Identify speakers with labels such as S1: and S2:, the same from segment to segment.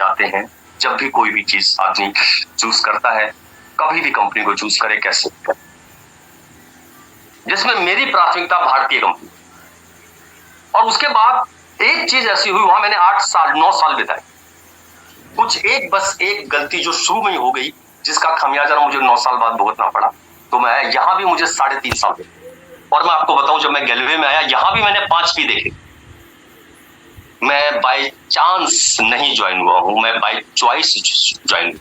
S1: जाते हैं। जब भी कोई भी चीज आदमी चूज करता है, कभी भी कंपनी को चूज करे कैसे, जिसमें मेरी प्राथमिकता भारतीय कंपनी। और उसके बाद एक चीज ऐसी हुई, वहां मैंने 9 साल बिताए। बस एक गलती जो शुरू में ही हो गई, जिसका खमियाजा मुझे 9 साल बाद भुगतना पड़ा। तो मैं यहां भी मुझे 3.5 साल हुए। और मैं आपको बताऊं, जब मैं गैलवे में आया, यहां भी मैंने 5 पी देखे। मैं बाय चांस नहीं ज्वाइन हुआ हूं, मैं बाय चॉइस ज्वाइन हुआ।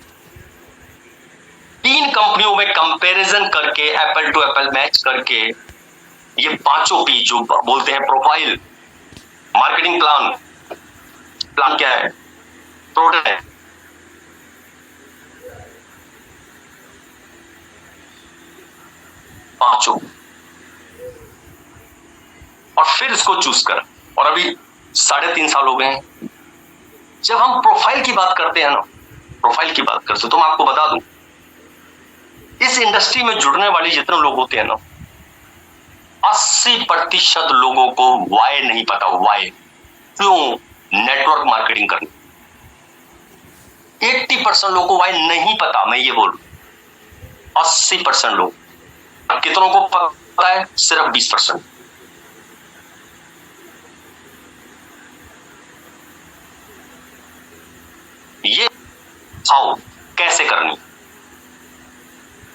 S1: 3 कंपनियों में कंपैरिजन करके, एप्पल टू एप्पल मैच करके, ये 5 पी जो बोलते हैं प्रोफाइल, मार्केटिंग प्लान क्या है, प्रोडक्ट है, पांचों, और फिर इसको चूज कर। और अभी 3.5 साल हो गए हैं। जब हम प्रोफाइल की बात करते हैं ना, प्रोफाइल की बात करते, तो मैं आपको बता दूं, इस इंडस्ट्री में जुड़ने वाले जितने लोग होते हैं ना, 80% लोगों को वाई नहीं पता। वाई क्यों नेटवर्क मार्केटिंग करनी। 80% लोगों को वाई नहीं पता। मैं ये बोलूं 80% लोग, कितनों को पता है? सिर्फ 20%। ये हाउ कैसे करनी,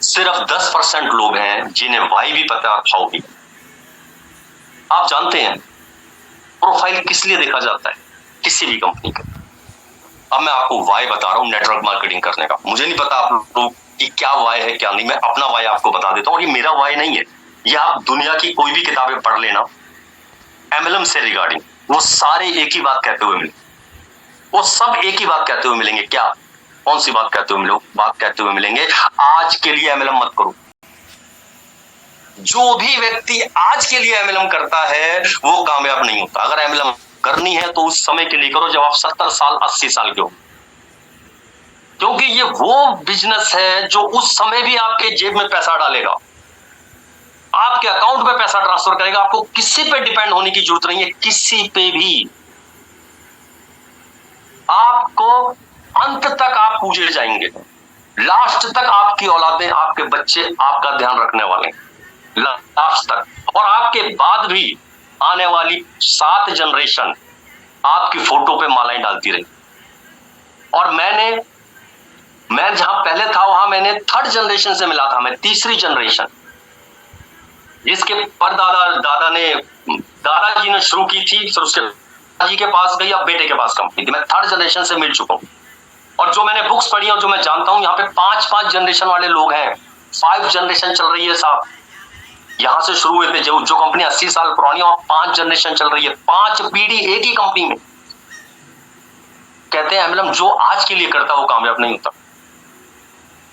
S1: सिर्फ 10% लोग हैं जिन्हें वाई भी पता है, हाउ भी। आप जानते हैं प्रोफाइल किस लिए देखा जाता है किसी भी कंपनी का? अब मैं आपको वाई बता रहा हूं नेटवर्क मार्केटिंग करने का। मुझे नहीं पता आप लोग कि क्या वाई है क्या नहीं। मैं अपना वाई आपको बता देता हूं, और ये मेरा वाई नहीं है। ये आप दुनिया की कोई भी किताबें पढ़ लेना एमएलएम से रिगार्डिंग, वो सारे एक ही बात कहते हुए मिलेंगे। वो सब एक ही बात कहते हुए मिलेंगे। क्या, कौन सी बात कहते हुए मिलेंगे? आज के लिए एमएलएम मत करो। जो भी व्यक्ति आज के लिए एमएलएम करता है वो कामयाब नहीं होता। अगर एमएलएम करनी है तो उस समय के लिए करो जब आप 70 साल 80 साल के हो, क्योंकि ये वो बिजनेस है जो उस समय भी आपके जेब में पैसा डालेगा, आपके अकाउंट में पैसा ट्रांसफर करेगा। आपको किसी पे डिपेंड होने की जरूरत नहीं है, किसी पे भी। आपको अंत तक आप पूजे जाएंगे, लास्ट तक आपकी औलादें, आपके बच्चे आपका ध्यान रखने वाले हैं, लास्ट तक। और आपके बाद भी आने वाली 7 जनरेशन आपकी फोटो पे मालाएं डालती रही। और मैं जहां पहले था वहां मैंने 3rd जनरेशन से मिला था। मैं 3री जनरेशन, जिसके दादाजी ने शुरू की थी, फिर उसके दादाजी के पास गई, अब बेटे के पास कंपनी थी। मैं 3rd जनरेशन से मिल चुका हूं। और जो मैंने बुक्स पढ़ी और जो मैं जानता हूं, यहाँ पे 5 जनरेशन वाले लोग हैं। 5 जनरेशन चल रही है साहब। यहां से शुरू हुए थे, जो कंपनी 80 साल पुरानी, और 5 जनरेशन चल रही है, 5 पीढ़ी एक ही कंपनी में। कहते हैं एमएलएम जो आज के लिए करता वो कामयाब नहीं होता।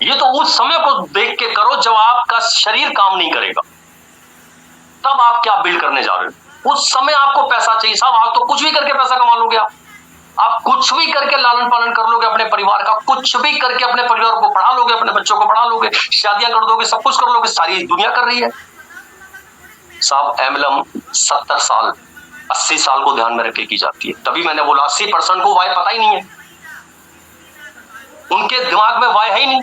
S1: ये तो उस समय को देख के करो जब आपका शरीर काम नहीं करेगा, तब आप क्या बिल्ड करने जा रहे हो। उस समय आपको पैसा चाहिए साहब। आप तो कुछ भी करके पैसा कमा लोगे। आप कुछ भी करके लालन पालन कर लोगे अपने परिवार का, कुछ भी करके अपने परिवार को पढ़ा लोगे, अपने बच्चों को पढ़ा लोगे, शादियां कर दोगे, सब कुछ कर लोगे। सारी दुनिया कर रही है साहब। एमएलएम 70 साल 80 साल को ध्यान में रख के की जाती है। तभी मैंने बोला 80% को वाई पता ही नहीं है, उनके दिमाग में वाई है ही नहीं।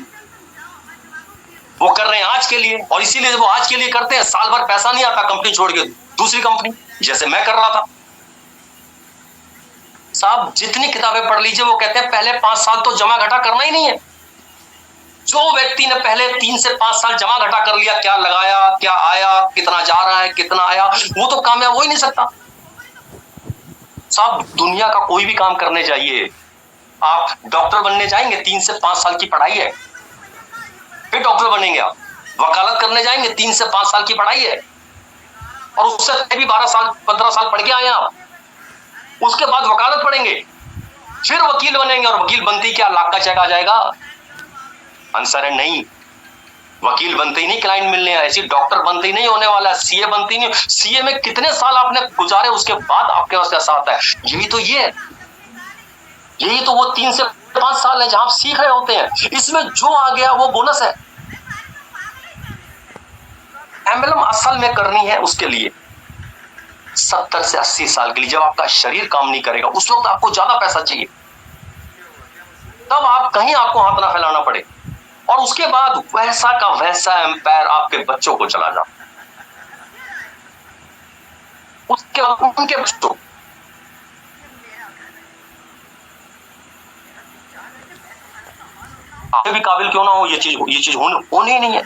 S1: वो कर रहे हैं आज के लिए, और इसीलिए वो आज के लिए करते हैं, साल भर पैसा नहीं आता कंपनी छोड़ के दूसरी कंपनी, जैसे मैं कर रहा था साहब। जितनी किताबें पढ़ लीजिए, वो कहते हैं पहले 5 साल तो जमा घटा करना ही नहीं है। जो व्यक्ति ने पहले 3 से 5 साल जमा घटा कर लिया, क्या लगाया, क्या आया, कितना जा रहा है, कितना आया, वो तो कामयाब हो ही नहीं सकता साहब। दुनिया का कोई भी काम करने जाइए, आप डॉक्टर बनने जाएंगे, 3 से 5 साल की पढ़ाई है, फिर डॉक्टर बनेंगे। आप वकालत करने जाएंगे, 3 से 5 साल की पढ़ाई है, और उससे भी 12 साल 15 साल पढ़ के आए आप। उसके बाद वकालत पढ़ेंगे, फिर वकील बनेंगे, और वकील बनते क्या लाख का चेक आ जाएगा? आंसर है नहीं। वकील बनते ही नहीं क्लाइंट मिलने हैं, ऐसी डॉक्टर बनते ही नहीं होने वाला, सीए बनते ही नहीं। सीए में कितने साल आपने गुजारे, उसके बाद आपके पास ऐसा आता है। यही तो वो 3 से 5 साल है जहां आप सीख रहे होते हैं। इसमें जो आ गया वो बोनस है। एमएलएम असल में करनी है उसके लिए 70 से 80 साल के लिए, जब आपका शरीर काम नहीं करेगा, उस वक्त आपको ज्यादा पैसा चाहिए। तब आप कहीं आपको हाथ ना फैलाना पड़े, और उसके बाद वैसा का वैसा एम्पायर आपके बच्चों को चला जाए, उसके उनके बच्चों आप भी काबिल क्यों ना हो, ये चीज होनी ही नहीं है।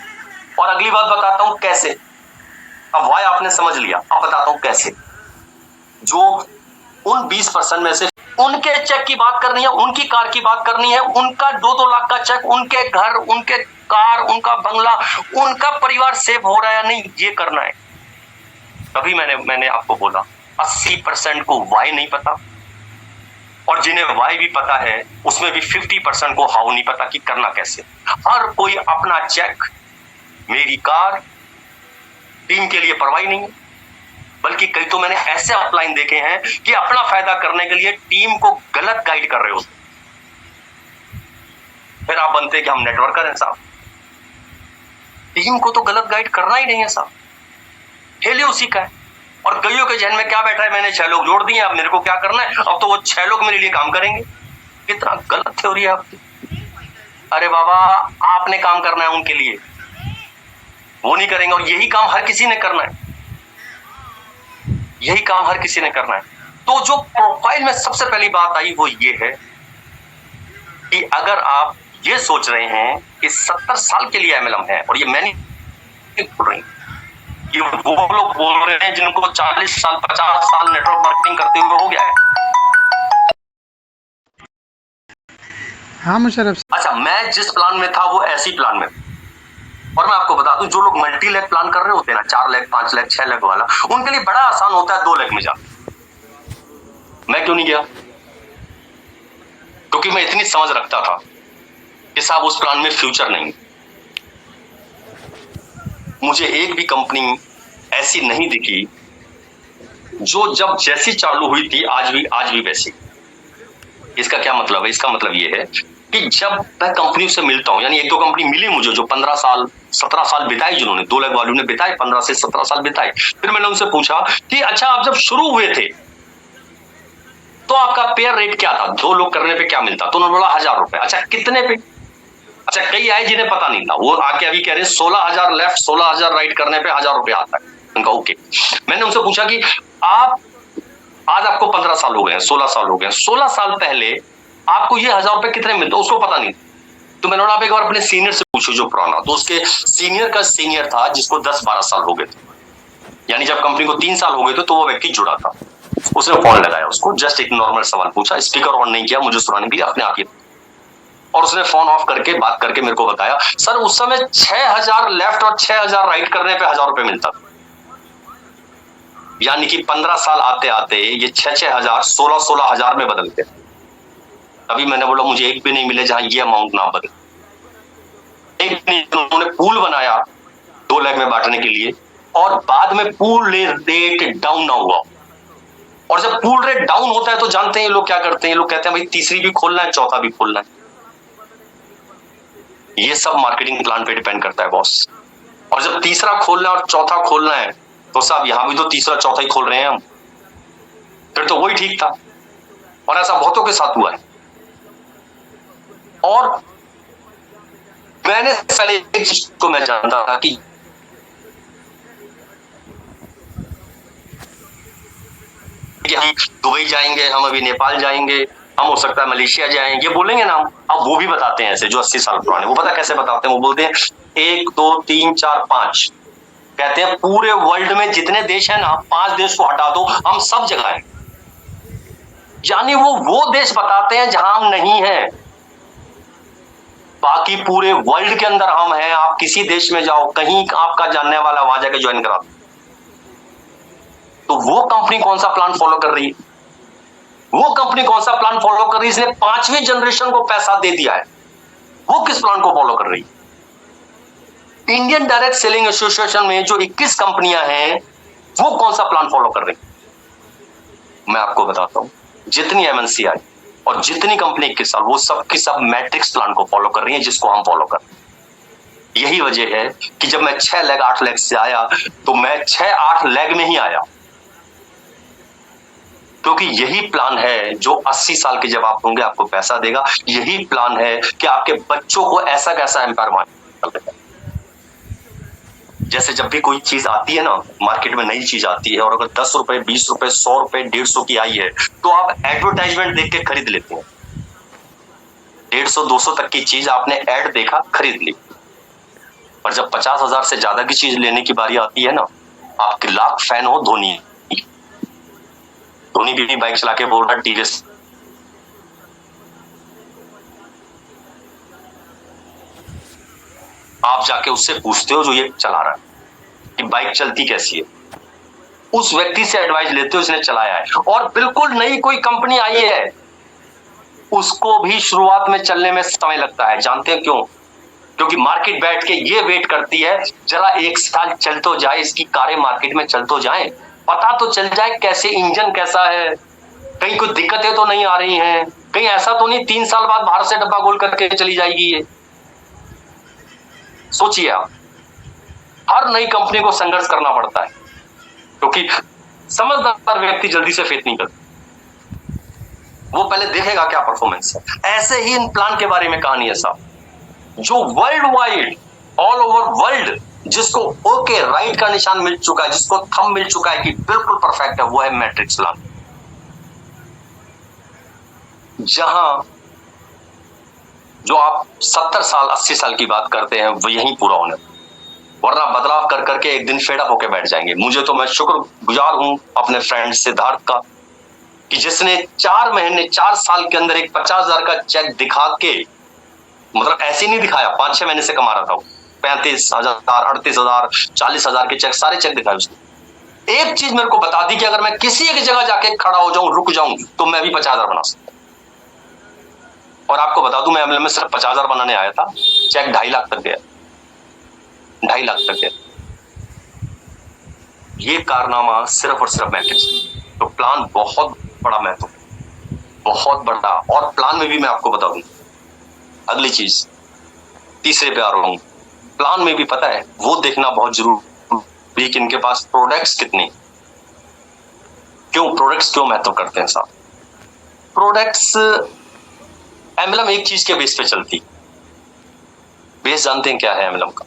S1: और अगली बात बताता हूं कैसे। अब वाई आपने समझ लिया, अब बताता हूं कैसे। जो उन 20% में से उनके चेक की बात करनी है, उनकी कार की बात करनी है, उनका 2-2 लाख का चेक, उनके घर, उनके कार, उनका बंगला, उनका परिवार सेव हो रहा है नहीं, ये करना है। तभी मैंने आपको बोला 80% को वाई नहीं पता, और जिन्हें वाई भी पता है उसमें भी 50% को हाउ नहीं पता कि करना कैसे। हर कोई अपना चेक, मेरी कार, टीम के लिए परवाही नहीं है, बल्कि कई तो मैंने ऐसे अपलाइन देखे हैं कि अपना फायदा करने के लिए टीम को गलत गाइड कर रहे हो। फिर आप बनते कि हम नेटवर्कर हैं साहब, टीम को तो गलत गाइड करना ही नहीं है साहब, खेल ही उसी का है। और कईयों के जहन में क्या बैठा है, मैंने 6 लोग जोड़ दिए, अब मेरे को क्या करना है, अब तो वो 6 लोग मेरे लिए काम करेंगे। कितना गलत थ्योरी है आपकी। अरे बाबा, आपने काम करना है उनके लिए, वो नहीं करेंगे, और यही काम हर किसी ने करना है, यही काम हर किसी ने करना है। तो जो प्रोफाइल में सबसे पहली बात आई वो ये है कि अगर आप ये सोच रहे हैं कि 70 साल के लिए एमएलएम है, और ये मैं नहीं बोल रही, ये वो लोग बोल रहे हैं जिनको 40 साल 50 साल नेटवर्क मार्केटिंग करते हुए हो गया है।
S2: हाँ मुशर्रफ।
S1: अच्छा, मैं जिस प्लान में था वो ऐसी प्लान में, और मैं आपको बता दूं, जो लोग मल्टी लेग प्लान कर रहे होते हैं ना, 4 लेग 5 लेग 6 लेग वाला, उनके लिए बड़ा आसान होता है 2 लेग में जा। मैं क्यों नहीं गया? क्योंकि मैं इतनी समझ रखता था कि साहब उस प्लान में फ्यूचर नहीं। मुझे एक भी कंपनी ऐसी नहीं दिखी जो जब जैसी चालू हुई थी आज भी वैसी। इसका क्या मतलब है? इसका मतलब ये है कि जब मैं कंपनी से मिलता हूं, यानी 1-2 कंपनी मिली मुझे जो 15 साल 17 साल बिताई, जिन्होंने 2 लाख वालों ने बिताए, 15 से 17 साल बिताए। फिर मैंने उनसे पूछा कि अच्छा, आप जब शुरू हुए थे तो आपका पेयर रेट क्या था, 2 लोग करने पे क्या मिलता? तो उन्होंने बोला 1000 रुपए। अच्छा, कितने पे? अच्छा, कई आए जिन्हें पता नहीं था, वो आके अभी कह रहे हैं 16,000 लेफ्ट, 16,000 राइट करने पे 1000 रुपए आता है। उनका ओके। मैंने उनसे पूछा कि आप आज आपको 15 साल हो गए हैं, 16 साल हो गए हैं, 16 साल पहले आपको ये 1000 रुपए कितने मिलते? उसको पता नहीं। तो मैंने बोला आप एक बार अपने सीनियर से पूछो जो पुराना। तो उसके सीनियर का सीनियर था जिसको 10-12 साल हो गए थे, यानी जब कंपनी को 3 साल हो गए थे तो वो व्यक्ति जुड़ा था। उसने फोन लगाया, उसको जस्ट एक नॉर्मल सवाल पूछा, स्पीकर ऑन नहीं किया मुझे सुनाने के लिए, अपने आप ही, और उसने फोन ऑफ करके बात करके मेरे को बताया, सर उस समय 6000 लेफ्ट और 6000 राइट करने पे 1000 रुपए मिलता था। यानी कि 15 साल आते आते ये 6-6 हजार 16-16 हजार में बदल गए। तभी मैंने बोला मुझे एक भी नहीं मिले जहां ये अमाउंट ना बदले। एक नहीं, उन्होंने पूल बनाया 2 लाख में बांटने के लिए, और बाद में पूल रेट डाउन ना हुआ। और जब पूल रेट डाउन होता है तो जानते हैं लोग क्या करते हैं, लोग कहते हैं भाई तीसरी भी खोलना है, चौथा भी खोलना है। ये सब मार्केटिंग प्लान पे डिपेंड करता है बॉस। और जब तीसरा खोलना है और चौथा खोलना है तो साहब यहां भी तो तीसरा चौथा ही खोल रहे हैं हम, फिर तो वही ठीक था। और ऐसा बहुतों के साथ हुआ है। और मैंने पहले एक चीज को मैं जानता था कि हम दुबई जाएंगे, हम अभी नेपाल जाएंगे, हम हो सकता है मलेशिया जाएंगे, ये बोलेंगे ना हम। अब वो भी बताते हैं ऐसे जो 80 साल पुराने, वो पता कैसे बताते हैं? वो बोलते हैं 1 2 3 4 5, कहते हैं पूरे वर्ल्ड में जितने देश है ना, 5 देश को हटा दो, हम सब जगह हैं। यानी वो देश बताते हैं जहां हम नहीं है, बाकी पूरे वर्ल्ड के अंदर हम हैं। आप किसी देश में जाओ, कहीं आपका जानने वाला वहां जाके ज्वाइन करा। तो वो कंपनी कौन सा प्लान फॉलो कर रही है? वो कंपनी कौन सा प्लान फॉलो कर रही है? इसने 5वीं जनरेशन को पैसा दे दिया है, वो किस प्लान को फॉलो कर रही है? इंडियन डायरेक्ट सेलिंग एसोसिएशन में जो 21 कंपनियां हैं, वो कौन सा प्लान फॉलो कर रही? मैं आपको बताता हूं, जितनी एमएनसी आई और जितनी कंपनी 21 साल, वो सब की सब मैट्रिक्स प्लान को फॉलो कर रही है, जिसको हम फॉलो कर रहे हैं। यही वजह है कि जब मैं 6 लेग 8 लेग से आया तो मैं 6-8 लेग में ही आया। क्योंकि यही प्लान है जो 80 साल के जब आप होंगे आपको पैसा देगा। यही प्लान है कि आपके बच्चों को ऐसा कैसा एम्पायर देगा। जैसे जब भी कोई चीज आती है ना, मार्केट में नई चीज आती है, और अगर 10 रुपए, 20 रुपए, 100 रुपए, 150 की आई है, तो आप एडवर्टाइजमेंट देख के खरीद लेते हैं। 150, 200 तक की चीज आपने एड देखा, खरीद ली। पर जब 50,000 से ज्यादा की चीज लेने की बारी आती है ना, आपके लाख फैन हो धोनी भी बाइक चला के बोल रहा टीवीएस, आप जाके उससे पूछते हो जो ये चला रहा है कि बाइक चलती कैसी है, उस व्यक्ति से एडवाइस लेते हो इसने चलाया है। और बिल्कुल नई कोई कंपनी आई है, उसको भी शुरुआत में चलने में समय लगता है। जानते हैं क्यों? क्योंकि मार्केट बैठ के ये वेट करती है जरा 1 साल चल तो जाए, इसकी कारें मार्केट में चल तो जाए, पता तो चल जाए कैसे इंजन कैसा है, कहीं कोई दिक्कतें तो नहीं आ रही हैं, कहीं ऐसा तो नहीं 3 साल बाद बाहर से डब्बा गोल करके चली जाएगी ये। सोचिए आप, हर नई कंपनी को संघर्ष करना पड़ता है, क्योंकि समझदार व्यक्ति जल्दी से फेथ नहीं करता, वो पहले देखेगा क्या परफॉर्मेंस है। ऐसे ही इन प्लान के बारे में कहानी है साहब, जो world wide, all over world, जिसको ओके राइट का निशान मिल चुका है, जिसको थंब मिल चुका है कि बिल्कुल परफेक्ट है, वो है मैट्रिक्स प्लान। जहां जो आप 70 साल 80 साल की बात करते हैं वो यहीं पूरा होने, वरना बदलाव कर करके एक दिन फेड अप होके बैठ जाएंगे। मुझे तो, मैं शुक्रगुजार हूं अपने फ्रेंड सिद्धार्थ का कि जिसने 4 महीने 4 साल के अंदर एक 50,000 का चेक दिखा के, मतलब ऐसे नहीं दिखाया, 5-6 महीने से कमा रहा था वो, 35,000, 38,000, 40,000 के चेक, सारे चेक दिखाए उसने। एक चीज मेरे को बता दी कि अगर मैं किसी एक जगह जाके खड़ा हो जाऊं, रुक जाऊं, तो मैं भी 50,000 बना सकता। और आपको बता दूं, मैं एमएलएम में सिर्फ 50,000 बनाने आया था, चेक 2.5 लाख तक गया, 2.5 लाख तक गया। ये कारनामा सिर्फ और सिर्फ मैट्रिक्स। तो प्लान बहुत बड़ा महत्व, बहुत बड़ा। और प्लान में भी मैं आपको बता दूं अगली चीज, तीसरे पे आ रहा हूं, प्लान में भी पता है वो देखना बहुत जरूरी कि इनके पास प्रोडक्ट्स कितने। क्यों प्रोडक्ट्स क्यों महत्व करते हैं साहब? प्रोडक्ट्स, एमएलएम एक चीज के बेस पे चलती, बेस जानते हैं क्या है एमएलएम का?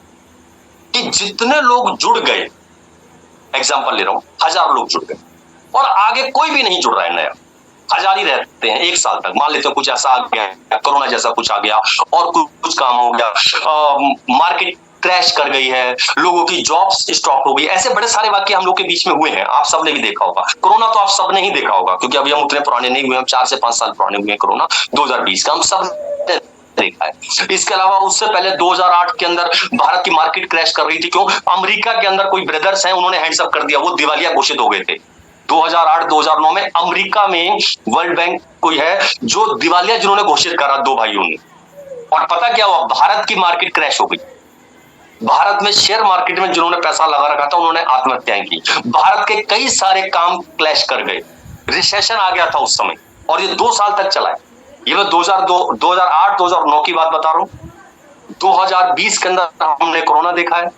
S1: कि जितने लोग जुड़ गए, एग्जांपल ले रहा हूं, 1000 लोग जुड़ गए और आगे कोई भी नहीं जुड़ रहा है नया, 1000 ही रहते हैं 1 साल तक। मान लेते हैं कुछ ऐसा आ गया, कोरोना जैसा कुछ आ गया और कुछ काम हो गया, मार्केट क्रैश कर गई है, लोगों की जॉब्स स्टॉप हो गई, ऐसे बड़े सारे वाक्य हम लोग के बीच में हुए हैं, आप सबने भी देखा होगा। कोरोना तो आप सबने ही देखा होगा, क्योंकि अभी हम उतने पुराने नहीं हुए, हम 4 से 5 साल पुराने हुए। कोरोना 2020 का हम सब देखा है। इसके अलावा उससे पहले 2008 के अंदर भारत की मार्केट क्रैश कर रही थी। क्यों? अमेरिका के अंदर कोई ब्रदर्स हैं, उन्होंने हैंड्स अप कर दिया, वो दिवालिया घोषित हो गए थे। 2008-2009 में अमेरिका में वर्ल्ड बैंक कोई है जो दिवालिया जिन्होंने घोषित करा, 2 भाइयों ने। और पता क्या हुआ? भारत की मार्केट क्रैश हो गई। भारत में शेयर मार्केट में जिन्होंने पैसा लगा रखा था उन्होंने आत्महत्याएं की। भारत के कई सारे काम क्लैश कर गए, रिसेशन आ गया था उस समय, और ये 2 साल तक चला है। ये मैं 2008-2009 की बात बता रहा हूं। 2020 के अंदर हमने कोरोना देखा है,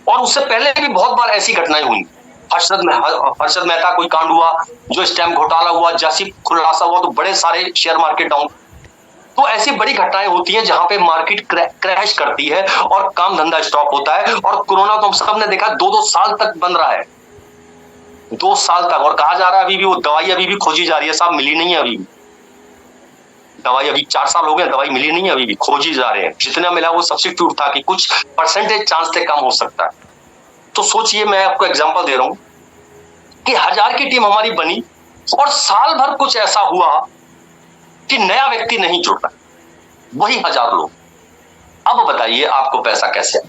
S1: और उससे पहले भी बहुत बार ऐसी घटनाएं हुई। हर्षद मेहता कोई कांड हुआ, जो स्टैम्प घोटाला हुआ, जैसी खुलासा हुआ, तो बड़े सारे शेयर मार्केट डाउन। तो ऐसी बड़ी घटनाएं होती हैं जहां पे मार्केट क्रैश करती है और काम धंधा स्टॉप होता है। और कोरोना तो हम सब ने देखा 2-2 साल तक बंद रहा है, 2 साल तक। और कहा जा रहा है अभी भी वो दवाई अभी भी खोजी जा रही है साहब, मिली नहीं है अभी भी दवाई। अभी 4 साल हो गए, दवाई मिली नहीं है, अभी भी खोजी जा रहे हैं। जितना मिला वो सब्स्टिट्यूट था कि कुछ परसेंटेज चांस थे कम हो सकता है। तो सोचिए, मैं आपको एग्जांपल दे रहा हूं कि 1000 की टीम हमारी बनी और साल भर कुछ ऐसा हुआ कि नया व्यक्ति नहीं जुड़ रहा, वही 1000 लोग। अब बताइए आपको पैसा कैसे?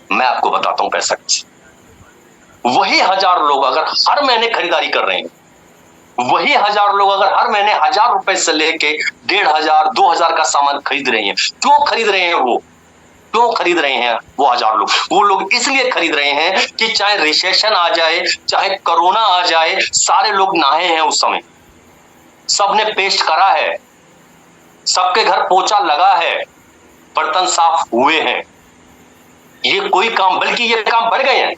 S1: मैं आपको बताता हूं पैसा कैसे। वही 1000 लोग अगर हर महीने खरीदारी कर रहे हैं, वही 1000 लोग अगर हर महीने 1000 रुपए से लेके 1500, 2000 का सामान खरीद रहे हैं। क्यों खरीद रहे हैं वो? क्यों खरीद रहे हैं वो 1000 लोग? वो लोग इसलिए खरीद रहे हैं कि चाहे रिसेशन आ जाए, चाहे कोरोना आ जाए, सारे लोग नहाए हैं उस समय, सबने पेस्ट करा है, सबके घर पोछा लगा है, बर्तन साफ हुए हैं। ये कोई काम, बल्कि ये काम बढ़ गए हैं।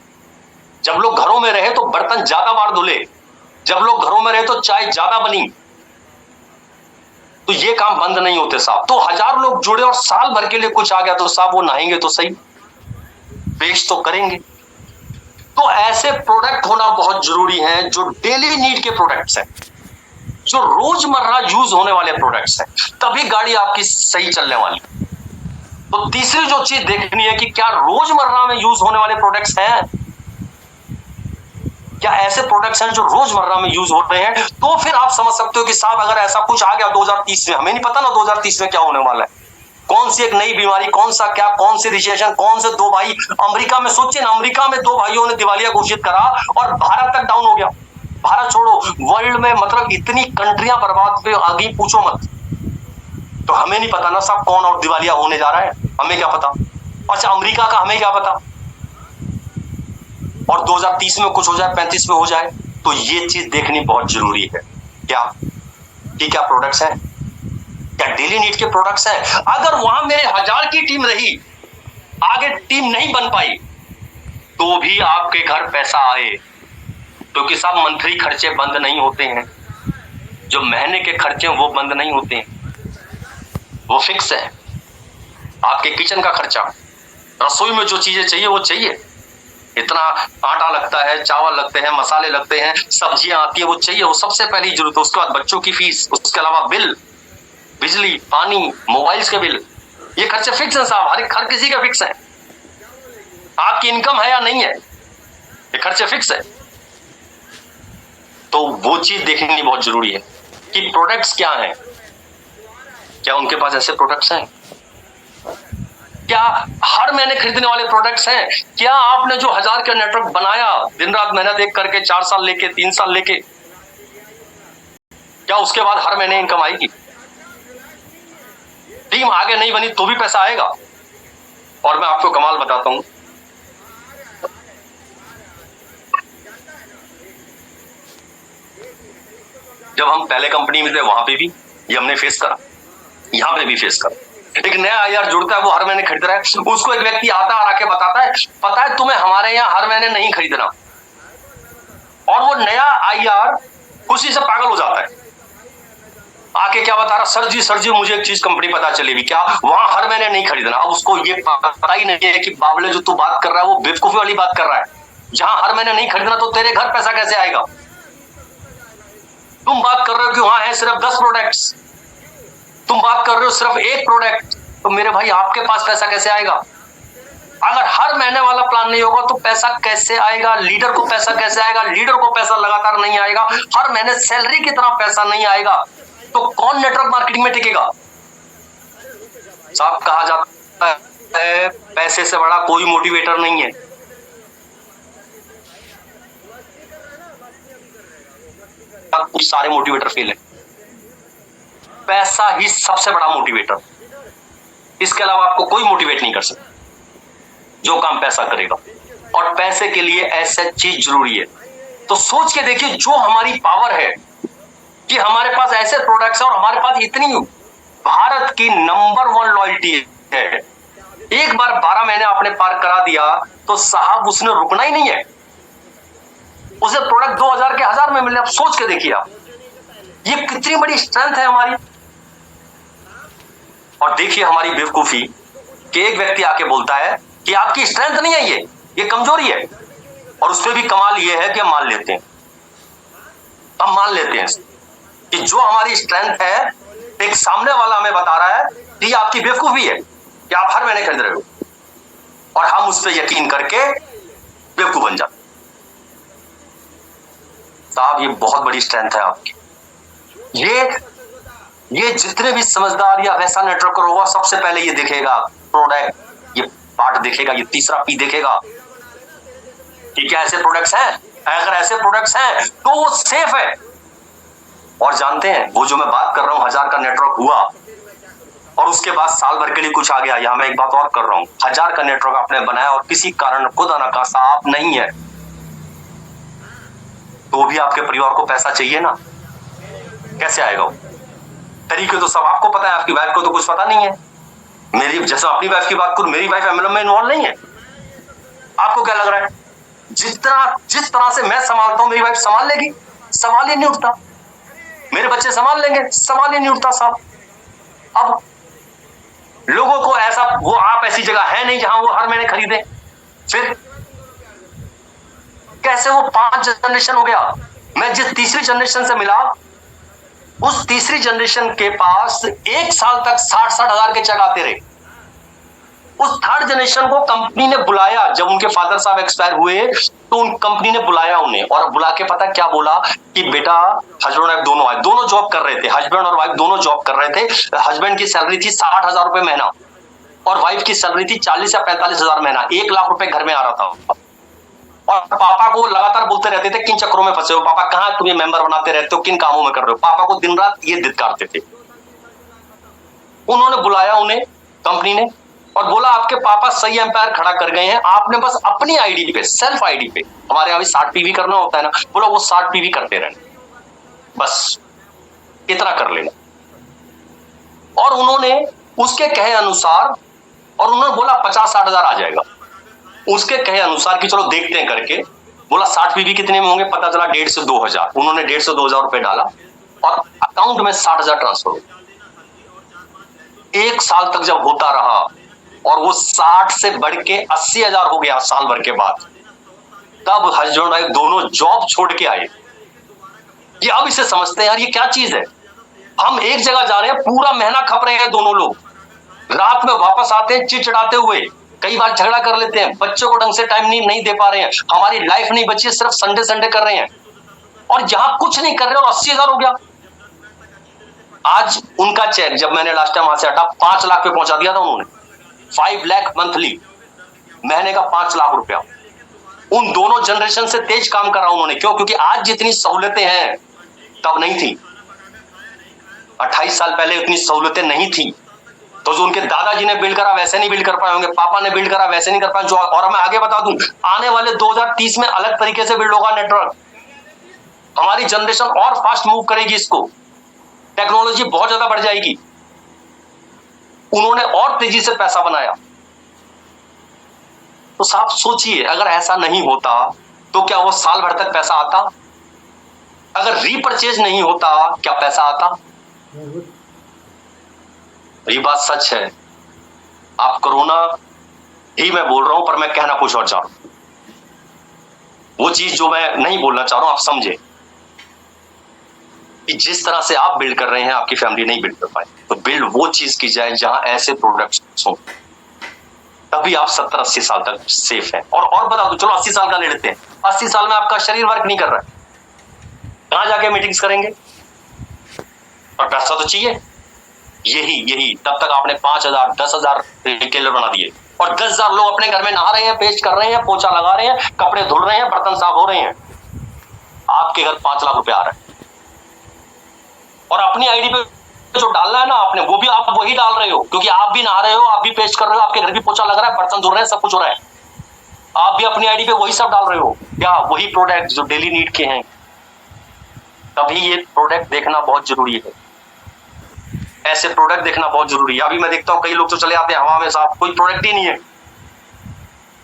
S1: जब लोग घरों में रहे तो बर्तन ज्यादा बार धुले, जब लोग घरों में रहे तो चाय ज्यादा बनी, तो ये काम बंद नहीं होते साहब। तो 1000 लोग जुड़े और साल भर के लिए कुछ आ गया तो साहब वो नहाएंगे तो सही, पेश तो करेंगे। तो ऐसे प्रोडक्ट होना बहुत जरूरी है जो डेली नीड के प्रोडक्ट्स हैं, जो रोजमर्रा यूज होने वाले प्रोडक्ट्स हैं, तभी गाड़ी आपकी सही चलने वाली। तो तीसरी जो चीज देखनी है कि क्या रोजमर्रा में यूज होने वाले प्रोडक्ट्स हैं, क्या ऐसे प्रोडक्ट्स हैं जो रोजमर्रा में यूज हो रहे हैं। तो फिर आप समझ सकते हो कि साहब अगर ऐसा कुछ आ गया 2030 में, हमें नहीं पता ना 2030 में क्या होने वाला है, कौन सी एक नई बीमारी, कौन सा क्या, कौन सी रिसेशन, कौन से दो भाई। अमेरिका में सोचिए ना, अमेरिका में 2 भाइयों ने दिवालिया घोषित करा और भारत तक डाउन हो गया। भारत छोड़ो, वर्ल्ड में मतलब इतनी कंट्रियां बर्बाद पे आ गई, पूछो मत। तो हमें नहीं पता ना साहब कौन और दिवालिया होने जा रहा है, हमें क्या पता। अच्छा अमेरिका का हमें क्या पता, और 2030 में कुछ हो जाए, 35 में हो जाए। तो ये चीज देखनी बहुत जरूरी है, क्या कि क्या प्रोडक्ट्स हैं, क्या डेली नीड के प्रोडक्ट्स हैं। अगर वहां मेरे 1000 की टीम रही, आगे टीम नहीं बन पाई, तो भी आपके घर पैसा आए, क्योंकि साहब मंथली खर्चे बंद नहीं होते हैं, जो महीने के खर्चे वो बंद नहीं होते हैं, वो फिक्स है। आपके किचन का खर्चा, रसोई में जो चीजें चाहिए वो चाहिए, इतना आटा लगता है, चावल लगते हैं, मसाले लगते हैं, सब्जियां आती है, वो चाहिए, वो सबसे पहली जरूरत है। उसके बाद बच्चों की फीस, उसके अलावा बिल, बिजली, पानी, मोबाइल्स के बिल, ये खर्चे फिक्स है साहब, हर किसी का फिक्स है। आपकी इनकम है या नहीं है, ये खर्चे फिक्स है। तो वो चीज देखनी बहुत जरूरी है कि प्रोडक्ट्स क्या हैं, क्या उनके पास ऐसे प्रोडक्ट्स हैं, क्या हर महीने खरीदने वाले प्रोडक्ट्स हैं। क्या आपने जो 1000 का नेटवर्क बनाया, दिन रात मेहनत एक करके, 4 साल लेके, 3 साल लेके, क्या उसके बाद हर महीने इनकम आएगी। टीम आगे नहीं बनी तो भी पैसा आएगा। और मैं आपको कमाल बताता हूं, जब हम पहले कंपनी में थे वहां पे भी ये हमने फेस करा, यहां पे भी फेस करा। एक नया आईआर जुड़ता है, वो हर महीने खरीद रहा है, उसको एक व्यक्ति आता है, आके बताता है, पता है तुम्हें हमारे यहाँ हर महीने नहीं खरीदना, और वो नया आईआर खुशी से पागल हो जाता है, आके क्या बता रहा, सर जी मुझे एक चीज कंपनी पता चली भी, क्या वहां हर महीने नहीं खरीदना। अब उसको ये पता ही नहीं है कि बाबले जो तू बात कर रहा है वो बेवकूफी वाली बात कर रहा है। जहां हर महीने नहीं खरीदना तो तेरे घर पैसा कैसे आएगा। तुम बात कर रहे हो कि वहां है सिर्फ 10 प्रोडक्ट्स, तुम बात कर रहे हो सिर्फ एक प्रोडक्ट, तो मेरे भाई आपके पास पैसा कैसे आएगा। अगर हर महीने वाला प्लान नहीं होगा तो पैसा कैसे आएगा, लीडर को पैसा कैसे आएगा, लीडर को पैसा लगातार नहीं आएगा, हर महीने सैलरी की तरह पैसा नहीं आएगा, तो कौन नेटवर्क मार्केटिंग में टिकेगा। साहब कहा जाता है पैसे से बड़ा कोई मोटिवेटर नहीं है। कुछ सारे मोटिवेटर फेल है, पैसा ही सबसे बड़ा मोटिवेटर, इसके अलावा आपको कोई मोटिवेट नहीं कर सकता। जो काम पैसा करेगा, और पैसे के लिए ऐसा चीज जरूरी है। तो सोच के देखिए, जो हमारी पावर है कि हमारे पास ऐसे प्रोडक्ट्स है और हमारे पास इतनी भारत की नंबर 1 लॉयल्टी है। एक बार 12 महीने आपने पार करा दिया तो साहब उसने रुकना ही नहीं है, उसे प्रोडक्ट 2000 के 1000 में मिले। आप सोच के देखिए, आप ये कितनी बड़ी स्ट्रेंथ है हमारी। और देखिए हमारी बेवकूफी कि एक व्यक्ति आके बोलता है कि आपकी स्ट्रेंथ नहीं है, ये कमजोरी है, और उस पर भी कमाल ये है कि हम मान लेते हैं, हम मान लेते हैं कि जो हमारी स्ट्रेंथ है, एक सामने वाला हमें बता रहा है कि ये आपकी बेवकूफी है कि आप हर महीने खरीद रहे हो, और हम उस पर यकीन करके बेवकूफ बन जाते। साहब ये बहुत बड़ी स्ट्रेंथ है आपकी। ये जितने भी समझदार या वैसा नेटवर्कर होगा, सबसे पहले ये देखेगा प्रोडक्ट, ये पार्ट देखेगा, ये तीसरा पी देखेगा कि क्या ऐसे प्रोडक्ट्स हैं। अगर ऐसे प्रोडक्ट्स हैं तो वो सेफ है। और जानते हैं, वो जो मैं बात कर रहा हूं 1000 का नेटवर्क हुआ और उसके बाद साल भर के लिए कुछ आ गया। यहां मैं एक बात और कर रहा हूं, 1000 का नेटवर्क आपने बनाया और किसी कारण खुदा ना खासा आप नहीं है, तो भी आपके परिवार को पैसा चाहिए ना, कैसे आएगा। तरीके तो सब आपको पता है, आपकी वाइफ को तो कुछ पता नहीं है। मेरी, जैसे अपनी वाइफ की बात करूं, मेरी वाइफ एमएलएम में इन्वॉल्व नहीं है। आपको क्या लग रहा है जिस तरह से मैं संभालता हूं मेरी वाइफ संभाल लेगी? सवाल ही नहीं उठता। मेरे बच्चे संभाल लेंगे, सवाल ही नहीं उठता साहब। अब लोगों को ऐसा, वो आप ऐसी जगह है नहीं जहां वो हर महीने खरीदे, फिर कैसे वो 5 जनरेशन हो गया। मैं जिस तीसरी जनरेशन से मिला, उस तीसरी जनरेशन के पास 1 साल तक 60-60 हजार के चेक आते रहे। उस थर्ड जनरेशन को कंपनी ने बुलाया, जब उनके फादर साहब एक्सपायर हुए तो उन कंपनी ने बुलाया उन्हें, और बुला के पता क्या बोला कि बेटा, हस्बैंड वाइफ दोनों जॉब कर रहे थे, हस्बैंड और वाइफ दोनों जॉब कर रहे थे। हस्बैंड की सैलरी थी 60,000 रुपए महीना और वाइफ की सैलरी थी 40 या 45 हजार महीना। 1 लाख रुपए घर में आ रहा था। और पापा को लगातार बोलते रहते थे, किन चक्रों में फंसे हो पापा, कहां तुम ये मेंबर बनाते रहते हो, किन कामों में कर रहे हो। पापा को दिन रात ये धिक्कारते थे। उन्होंने बुलाया उन्हें कंपनी ने और बोला आपके पापा सही एम्पायर खड़ा कर गए हैं, आपने बस अपनी आईडी पे, सेल्फ आईडी पे, हमारे यहां भी 60 पीवी करना होता है ना, बोला वो 60 पीवी करते रहना, बस इतना कर लेना। और उन्होंने उसके कहे अनुसार, और उन्होंने बोला 50-60 हजार आ जाएगा, उसके कहे अनुसार कि चलो देखते हैं करके, बोला 60 पीवी कितने में होंगे, पता चला 1.5 से 2 हजार। उन्होंने 1.5 से 2 हजार रुपए डाला और अकाउंट में 60 हजार ट्रांसफर हो। 1 साल तक जब होता रहा और वो 60 से बढ़ के 80 हजार हो गया साल भर के बाद, तब हस्बैंड वाइफ दोनों जॉब छोड़ के आए। ये अब इसे समझते हैं यार ये क्या चीज है। हम एक जगह जा रहे हैं, पूरा महीना खप रहे हैं दोनों लोग, रात में वापस आते हैं चिड़चिड़ाते हुए, कई बार झगड़ा कर लेते हैं, बच्चों को ढंग से टाइम नहीं दे पा रहे हैं, हमारी लाइफ नहीं बची, सिर्फ संडे कर रहे हैं, और जहां कुछ नहीं कर रहे और 80 हजार हो गया। आज उनका चेक जब मैंने लास्ट टाइम वहां से हटा 5 लाख पे पहुंचा दिया था उन्होंने, 5 लाख मंथली, महीने का 5 लाख रुपया। उन दोनों जनरेशन से तेज काम करा उन्होंने। क्यों? क्योंकि आज जितनी सहूलतें हैं तब नहीं थी। 28 साल पहले उतनी सहूलतें नहीं थी, तो जो उनके दादाजी ने बिल्ड करा वैसे नहीं बिल्ड कर पाए होंगे, पापा ने बिल्ड करा वैसे नहीं कर पाए। जो और मैं आगे बता दूं, आने वाले 2030 में अलग तरीके से बिल्ड होगा नेटवर्क। हमारी जनरेशन और फास्ट मूव करेगी, इसको टेक्नोलॉजी बहुत ज्यादा बढ़ जाएगी। उन्होंने और तेजी से पैसा बनाया। तो साहब सोचिए, अगर ऐसा नहीं होता तो क्या वो साल भर तक पैसा आता? अगर रीपरचेज नहीं होता क्या पैसा आता? ये बात सच है। आप कोरोना ही मैं बोल रहा हूं, पर मैं कहना कुछ और चाह रहा हूं। वो चीज जो मैं नहीं बोलना चाह रहा हूं आप समझे, कि जिस तरह से आप बिल्ड कर रहे हैं आपकी फैमिली नहीं बिल्ड कर पाए। तो बिल्ड वो चीज की जाए जहां ऐसे प्रोडक्ट्स हो, तभी आप 70-80 साल तक सेफ हैं। और बता दो, चलो 80 साल का ले लेते हैं, 80 साल में आपका शरीर वर्क नहीं कर रहा है, कहां जाके मीटिंग्स करेंगे? और पैसा तो चाहिए। यही तब तक आपने 5,000 10,000 रिटेलर बना दिए, और 10,000 लोग अपने घर में नहा रहे हैं, पेस्ट कर रहे हैं, पोछा लगा रहे हैं, कपड़े धुल रहे हैं, बर्तन साफ हो रहे हैं। आपके घर 5 लाख रुपए आ रहा है, और अपनी आईडी पे जो डालना है ना आपने, वो भी आप वही डाल रहे हो, क्योंकि आप भी नहा रहे हो, आप भी पेस्ट कर रहे हो, आपके घर भी पोछा लग रहा है, बर्तन धुल रहे हैं, सब कुछ हो रहा है, आप भी अपनी आईडी पे वही सब डाल रहे हो। क्या वही प्रोडक्ट जो डेली नीड के हैं? तभी ये प्रोडक्ट देखना बहुत जरूरी है, ऐसे प्रोडक्ट देखना बहुत जरूरी है। अभी मैं देखता हूं कई लोग तो चले आते हैं हवा में, साहब कोई प्रोडक्ट ही नहीं है,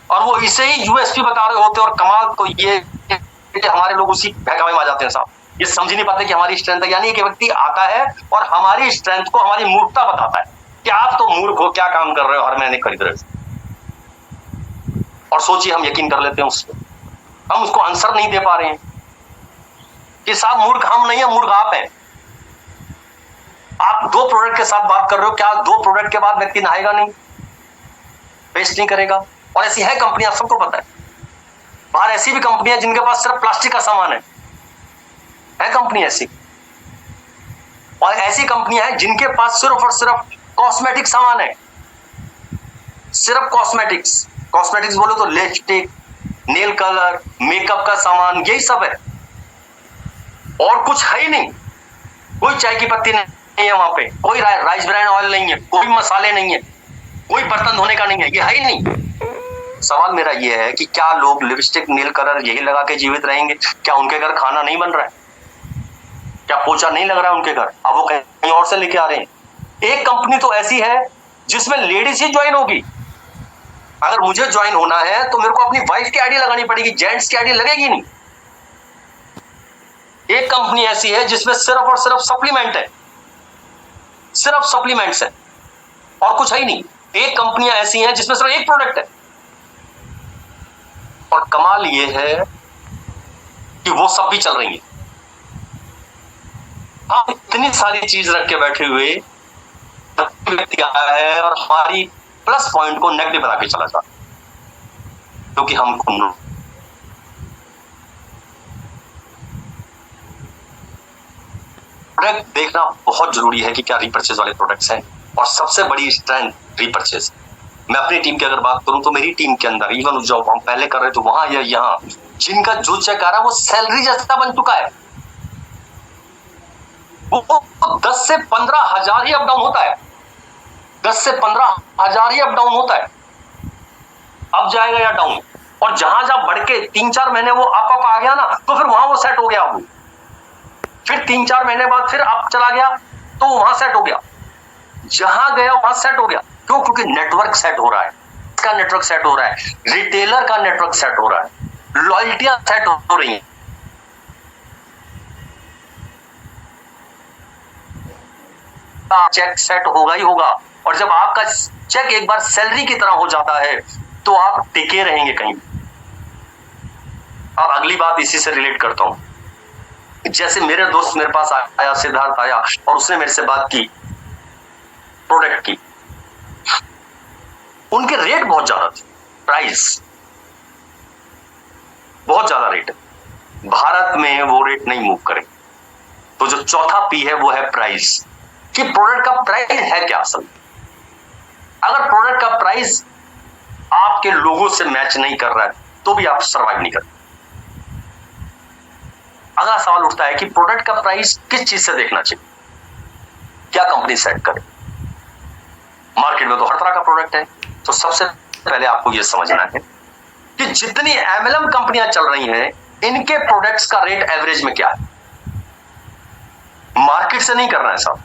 S1: और वो इसे ही यूएसपी बता रहे होते हैं। और कमाल तो ये कि हमारे लोग उसी बहकावे में आ जाते हैं साहब, ये समझ नहीं पाते कि हमारी स्ट्रेंथ है। यानी कि व्यक्ति आता है और हमारी स्ट्रेंथ को हमारी मूर्खता बताता है कि आप तो मूर्ख हो, क्या काम कर रहे हो, हर महीने खरीद रहे हो। और सोचिए हम यकीन कर लेते हैं उस पर, हम उसको आंसर नहीं दे पा रहे हैं कि साहब मूर्ख हम नहीं है, मूर्ख आप है। आप 2 प्रोडक्ट के साथ बात कर रहे हो, क्या 2 प्रोडक्ट के बाद व्यक्ति नहाएगा नहीं, पेस्ट नहीं करेगा? और ऐसी है कंपनियां, सबको पता है। बाहर ऐसी भी कंपनियां जिनके पास सिर्फ प्लास्टिक का सामान है कंपनी ऐसी। और ऐसी कंपनियां हैं जिनके पास सिर्फ और सिर्फ कॉस्मेटिक सामान है, सिर्फ कॉस्मेटिक्स बोलो तो लिपस्टिक, नेल कलर, मेकअप का सामान, यही सब है, और कुछ है ही नहीं। कोई चाय की पत्ती नहीं है वहां पे, कोई राइस ब्रांड ऑयल नहीं है, कोई मसाले नहीं है, कोई बर्तन धोने का नहीं है, ये है ही नहीं। सवाल मेरा ये है कि क्या लोग लिपस्टिक, नेल कलर यही लगा के जीवित रहेंगे? क्या उनके घर खाना नहीं बन रहा है? क्या पोछा नहीं लग रहा है उनके घर? अब वो कहीं और से लेके आ रहे हैं। एक कंपनी तो ऐसी है जिसमें लेडीज ही ज्वाइन होगी। अगर मुझे ज्वाइन होना है तो मेरे को अपनी वाइफ की आईडी लगानी पड़ेगी, जेंट्स की आईडी लगेगी नहीं। एक कंपनी ऐसी है जिसमें सिर्फ और सिर्फ सप्लीमेंट है, सिर्फ सप्लीमेंट्स है और कुछ है ही नहीं। एक कंपनियां ऐसी हैं जिसमें सिर्फ एक प्रोडक्ट है, और कमाल ये है कि वो सब भी चल रही है। हम इतनी सारी चीज रख के बैठे हुए व्यक्ति आया है और हमारी प्लस पॉइंट को नेगेटिव बना के चला जाता, क्योंकि हम प्रोडक्ट देखना बहुत जरूरी है कि क्या रीपर्चेज वाले प्रोडक्ट्स हैं। और सबसे बड़ी स्ट्रेंथ रीपर्चेज। मैं अपनी टीम की अगर बात करूं तो मेरी टीम के अंदर इवन जो हम पहले कर रहे थे वहां या यहां, जिनका जो चेक आ रहा है वो सैलरी जैसा बन चुका है। वो 10 से 15 हजार ही अप डाउन होता है, 10 से 15 हजार ही अप डाउन होता है, अब जाएगा या डाउन। और जहां जहां बढ़ के 3-4 महीने वो अप आ गया ना, तो फिर वहां वो सेट हो गया। वो फिर 3-4 महीने बाद फिर अप चला गया तो वहां सेट हो गया, जहां गया वहां सेट हो गया। क्यों? क्योंकि नेटवर्क सेट हो रहा है, इसका नेटवर्क सेट हो रहा है, रिटेलर का नेटवर्क सेट हो रहा है, लॉयल्टियां सेट हो रही हैं। चेक सेट होगा ही होगा। और जब आपका चेक एक बार सैलरी की तरह हो जाता है तो आप टिके रहेंगे कहीं। अब अगली बात इसी से रिलेट करता हूं। जैसे मेरे दोस्त मेरे पास आया, सिद्धार्थ आया और उसने मेरे से बात की प्रोडक्ट की। उनके रेट बहुत ज्यादा थे, प्राइस बहुत ज्यादा रेट है। भारत में वो रेट नहीं मूव करे। तो जो चौथा पी है वो है प्राइस, कि प्रोडक्ट का प्राइस है क्या असल। अगर प्रोडक्ट का प्राइस आपके लोगों से मैच नहीं कर रहा है तो भी आप सर्वाइव नहीं करते। अगला सवाल उठता है कि प्रोडक्ट का प्राइस किस चीज से देखना चाहिए, क्या कंपनी सेट करे। मार्केट में तो हर तरह का प्रोडक्ट है। तो सबसे पहले आपको यह समझना है कि जितनी एमएलएम कंपनियां चल रही हैं, इनके प्रोडक्ट्स का रेट एवरेज में क्या है। मार्केट से नहीं करना है साहब।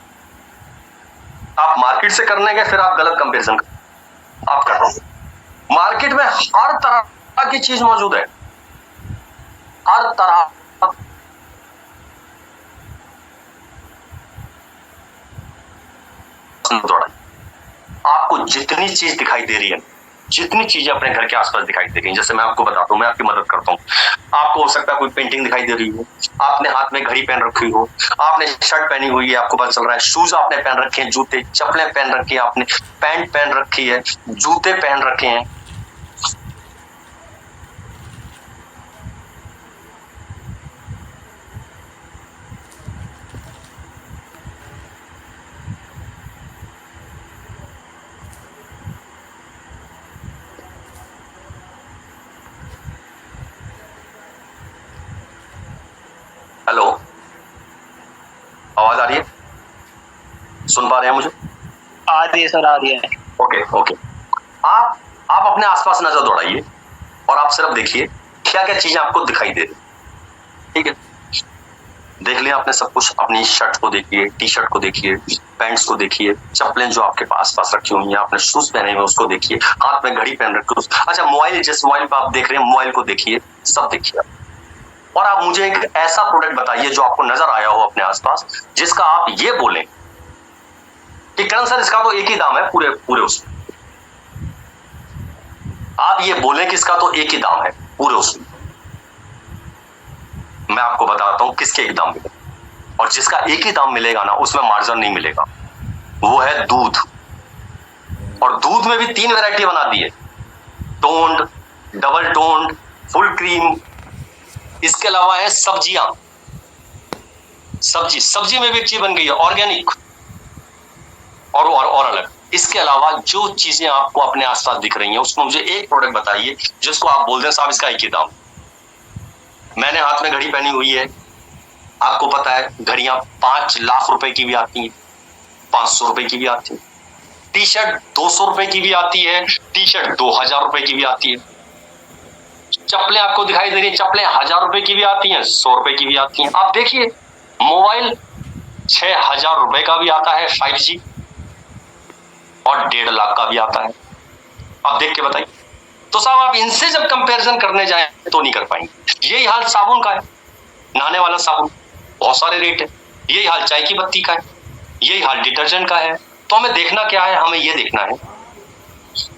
S1: आप मार्केट से करने के फिर आप गलत कंपैरिजन आप कर रहे हो। मार्केट में हर तरह की चीज मौजूद है, हर तरह। आपको जितनी चीज दिखाई दे रही है, जितनी चीजें अपने घर के आसपास दिखाई दे रही हैं, जैसे मैं आपको बताता हूं, मैं आपकी मदद करता हूं। आपको हो सकता है कोई पेंटिंग दिखाई दे रही हो, आपने हाथ में घड़ी पहन रखी हो, आपने शर्ट पहनी हुई है, आपको पता चल रहा है, शूज आपने पहन रखे हैं, जूते चप्पलें पहन रखी है, आपने पैंट पहन रखी है, जूते पहन रखे हैं। हेलो, आवाज आ रही है? सुन पा रहे हैं मुझे?
S3: आ रही है सर, आ रही है।
S1: Okay okay. आप अपने आसपास नजर दौड़ाइए और आप सिर्फ देखिए क्या क्या चीजें आपको दिखाई दे रही। ठीक है, देख लिया आपने सब कुछ। अपनी शर्ट को देखिए, टी शर्ट को देखिए, पैंट्स को देखिए, चप्पलें जो आपके पास पास रखी हुई हैं, आपने शूज पहने हुए उसको देखिए, हाथ में घड़ी पहन रखी है। अच्छा, मोबाइल, जिस मोबाइल पे आप देख रहे हैं मोबाइल को देखिए, सब देखिए। और आप मुझे एक ऐसा प्रोडक्ट बताइए जो आपको नजर आया हो अपने आसपास, जिसका आप ये बोलें कि करण सर इसका तो एक ही दाम है पूरे पूरे उसमें। आप ये बोलें कि इसका तो एक ही दाम है पूरे उसमें। मैं आपको बताता हूं किसके एक दाम मिलेगा, और जिसका एक ही दाम मिलेगा ना, उसमें मार्जिन नहीं मिलेगा। वो है दूध। और दूध में भी 3 वैरायटी बना दी है, toned, double toned, full cream. इसके अलावा है सब्जियां, सब्जी में भी एक चीज बन गई है ऑर्गेनिक और अलग। इसके अलावा जो चीजें आपको अपने आसपास दिख रही हैं, उसमें मुझे एक प्रोडक्ट बताइए जिसको आप बोल दें साहब इसका एक ही दाम। मैंने हाथ में घड़ी पहनी हुई है, आपको पता है घड़ियां 5 लाख रुपए की भी आती हैं, 500 रुपए की भी आती है। टी शर्ट 200 रुपए की भी आती है, टी शर्ट 2000 रुपए की भी आती है। चप्पलें आपको दिखाई दे रही है, चप्पलें 1000 रुपए की भी आती हैं, 100 रुपए की भी आती हैं। आप देखिए, मोबाइल 6000 रुपए का भी आता है 5G, और 1.5 लाख का भी आता है। आप देख के बताइए। तो साहब आप इनसे जब कंपैरिजन करने जाएं तो नहीं कर पाएंगे। यही हाल साबुन का है, नहाने वाला साबुन। बहुत सारे रेट है। यही हाल चाय की पत्ती का है, यही हाल डिटर्जेंट का है। तो हमें देखना क्या है, हमें यह देखना है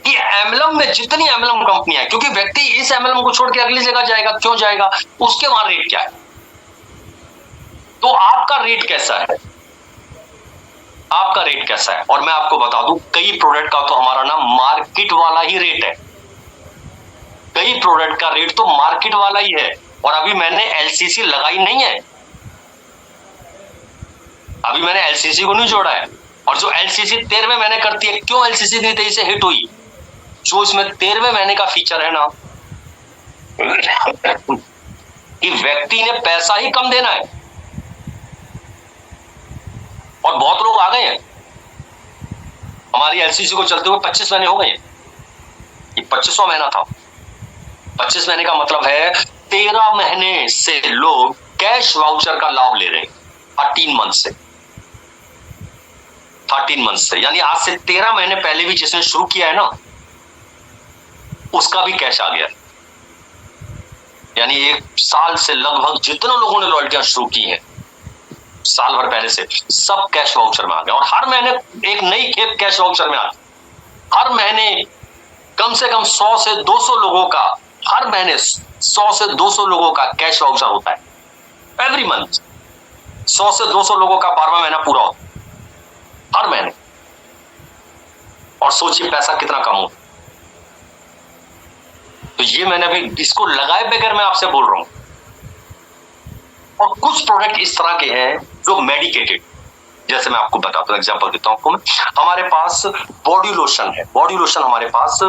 S1: कि एमलम में जितनी एमलम कंपनियां हैं, क्योंकि व्यक्ति इस एमलम को छोड़ के अगली जगह जाएगा, क्यों जाएगा, उसके वहां रेट क्या है। तो आपका रेट कैसा है, आपका रेट कैसा है। और मैं आपको बता दूं, कई प्रोडक्ट का तो हमारा ना मार्केट वाला ही रेट है, कई प्रोडक्ट का रेट तो मार्केट वाला ही है। और अभी मैंने एलसीसी लगाई नहीं है, अभी मैंने एलसीसी को नहीं जोड़ा है। और जो एलसीसी 13वें महीने करती है, क्यों एलसीसी इतनी तेजी से हिट हुई, जो इसमें 13वें महीने का फीचर है ना कि व्यक्ति ने पैसा ही कम देना है। और बहुत लोग आ गए हैं हमारी एलसीसी को चलते हुए, 25 महीने हो गए, ये 25वां महीना था। 25 महीने का मतलब है 13 महीने से लोग कैश वाउचर का लाभ ले रहे हैं, 13 मंथ से, 13 मंथ से, यानी आज से 13 महीने पहले भी जिसने शुरू किया है ना, उसका भी कैश आ गया। यानी 1 साल से लगभग जितने लोगों ने लॉयल्टियां शुरू की हैं साल भर पहले से, सब कैश वाउचर में आ गए। और हर महीने एक नई खेप कैश वाउचर में आती, हर महीने कम से कम 100 से 200 लोगों का, हर महीने 100 से 200 लोगों का कैश वाउचर होता है। एवरी मंथ 100 से 200 लोगों का 12वां महीना पूरा होता है हर महीने। और सोचिए पैसा कितना कम हो। तो ये मैंने अभी इसको लगाए बगैर मैं आपसे बोल रहा हूं। और कुछ प्रोडक्ट इस तरह के हैं जो मेडिकेटेड, जैसे मैं आपको बताता हूं, एग्जांपल देता हूं आपको मैं। हमारे पास बॉडी लोशन है, बॉडी लोशन हमारे पास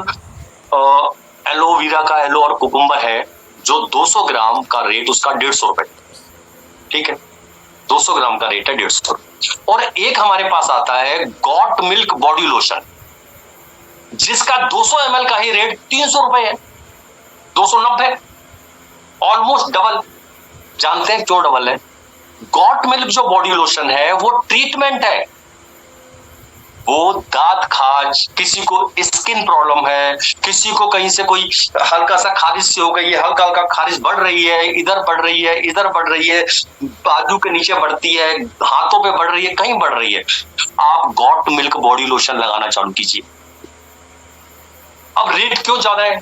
S1: एलोवेरा का एलो और कुकुम्बर है, जो 200 ग्राम का रेट उसका 150 रुपए, ठीक है, 200 ग्राम का रेट है 150 रुपए। और एक हमारे पास आता है गॉट मिल्क बॉडी लोशन, जिसका 200 ml का ही रेट 300 रुपए है, 290, ऑलमोस्ट डबल। जानते हैं क्यों डबल है? गॉट मिल्क जो बॉडी लोशन है वो ट्रीटमेंट है, वो दांत खाज, किसी को स्किन प्रॉब्लम है, किसी को कहीं से कोई हल्का सा खारिश सी हो गई है, हल्का हल्का खारिश बढ़ रही है, इधर बढ़ रही है, इधर बढ़ रही है, बाजू के नीचे बढ़ती है, हाथों पे बढ़ रही है, कहीं बढ़ रही है, आप गॉट मिल्क बॉडी लोशन लगाना चालू कीजिए। अब रेट क्यों ज्यादा है?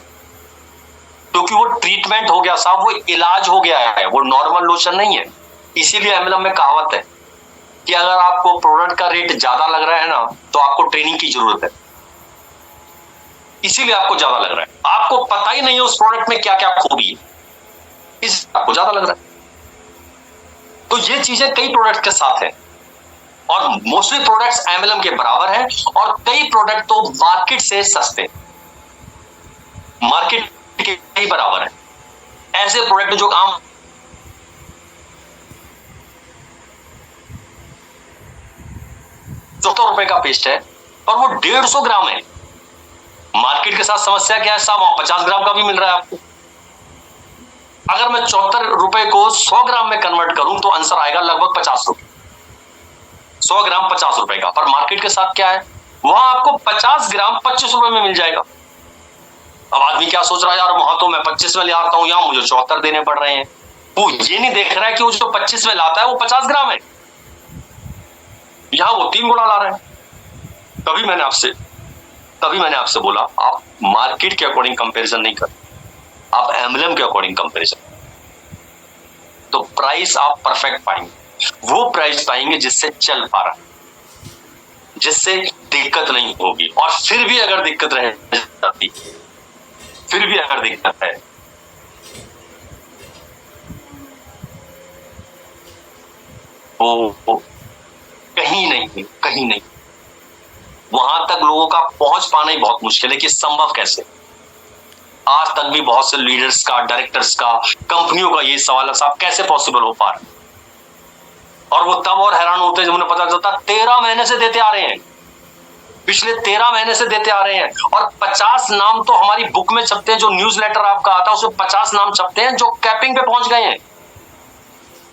S1: क्योंकि वो ट्रीटमेंट हो गया साहब, वो इलाज हो गया है, वो नॉर्मल लोशन नहीं है। इसीलिए एमएलएम में कहावत है कि अगर आपको प्रोडक्ट का रेट ज्यादा लग रहा है ना, तो आपको ट्रेनिंग की जरूरत है, इसीलिए आपको ज्यादा लग रहा है। आपको पता ही नहीं है उस प्रोडक्ट में क्या क्या खूबी है, इसलिए आपको ज्यादा लग रहा है। तो ये चीजें कई प्रोडक्ट के साथ है, और मोस्टली प्रोडक्ट्स एमएलएम के बराबर हैं, और कई प्रोडक्ट तो मार्केट से सस्ते, मार्केट के कई बराबर है। ऐसे प्रोडक्ट जो आम ₹74 का पेस्ट है और वो 150 ग्राम है। मार्केट के साथ समस्या क्या है साहब, वहां 50 ग्राम का भी मिल रहा है आपको। अगर मैं ₹74 को 100 ग्राम में कन्वर्ट करूं तो आंसर आएगा लगभग 50 रुपए। 100 ग्राम 50 रुपए का, पर मार्केट के साथ क्या है, वहां आपको 50 ग्राम 25 रुपए में मिल जाएगा। अब आदमी क्या सोच रहा है, यार वहां तो मैं 25 में ले आता हूं, यहां मुझे 74 देने पड़ रहे हैं। वो ये नहीं देख रहा है कि वो जो 25 में लाता है वो 50 ग्राम है, यहां वो 3 गुना ला रहा है। तभी मैंने आपसे बोला, आप मार्केट के अकॉर्डिंग कंपैरिजन नहीं कर, आप एमएलएम के अकॉर्डिंग कंपैरिजन, तो प्राइस आप परफेक्ट पाएंगे, वो प्राइस पाएंगे जिससे चल पा रहा, जिससे दिक्कत नहीं होगी। और फिर भी अगर दिक्कत रह जाती, फिर भी अगर दिक्कत है, वो कहीं नहीं, वहां तक लोगों का पहुंच पाना ही बहुत मुश्किल है कि संभव कैसे। आज तक भी बहुत से लीडर्स का, डायरेक्टर्स का, कंपनियों का ये सवाल है साहब कैसे पॉसिबल हो पा रहा है। और वो तब और हैरान होते हैं जब उन्हें पता चलता 13 महीने से देते आ रहे हैं, पिछले 13 महीने से देते आ रहे हैं, और 50 नाम तो हमारी बुक में छपते हैं, जो न्यूज़लेटर आपका आता है उसमें 50 नाम छपते हैं जो कैपिंग पे पहुंच गए हैं,